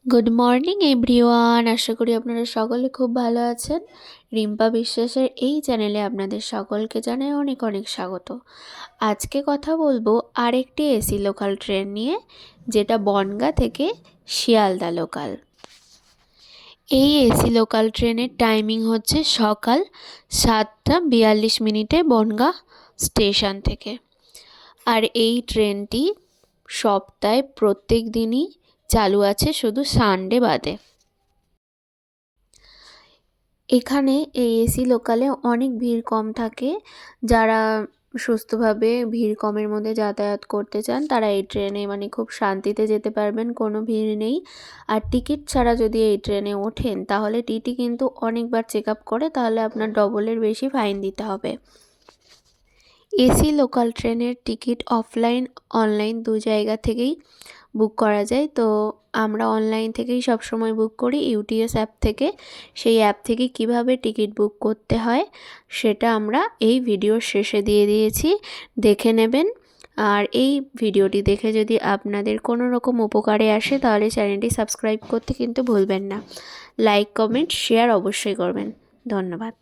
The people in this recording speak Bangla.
Good morning everyone. আশা করি আপনারা সকলে খুব ভালো আছেন। রিম্পা বিশ্বাসের এই চ্যানেলে আপনাদের সকলকে জানাই অনেক অনেক স্বাগত। আজকে কথা বলবো আরেকটি এসি লোকাল ট্রেন নিয়ে, যেটা বনগাঁ থেকে শিয়ালদা লোকাল। এই এসি লোকাল ট্রেনের টাইমিং হচ্ছে সকাল 7:42 বনগাঁ স্টেশন থেকে। আর এই ট্রেনটি সপ্তাহে প্রত্যেক দিনই চালু আছে, শুধু সানডে বাদে। এখানে এই এসি লোকালে অনেক ভিড় কম থাকে। যারা সুস্থভাবে ভিড় কমের মধ্যে যাতায়াত করতে চান তারা এই ট্রেনে খুব শান্তিতে যেতে পারবেন, কোনো ভিড় নেই। আর টিকিট ছাড়া যদি এই ট্রেনে ওঠেন তাহলে টিটি কিন্তু অনেকবার চেক আপ করে, তাহলে আপনার ডবলের বেশি ফাইন দিতে হবে। এসি লোকাল ট্রেনের টিকিট অফলাইন অনলাইন দু জায়গা থেকেই বুক করা যায়। তো আমরা অনলাইন থেকেই সবসময় বুক করি, ইউটিএস অ্যাপ থেকে। সেই অ্যাপ থেকে কিভাবে টিকিট বুক করতে হয় সেটা আমরা এই ভিডিওর শেষে দিয়ে দিয়েছি, দেখে নেবেন। আর এই ভিডিওটি দেখে যদি আপনাদের কোনো রকম উপকারে আসে তাহলে চ্যানেলটি সাবস্ক্রাইব করতে কিন্তু ভুলবেন না। লাইক কমেন্ট শেয়ার অবশ্যই করবেন। ধন্যবাদ।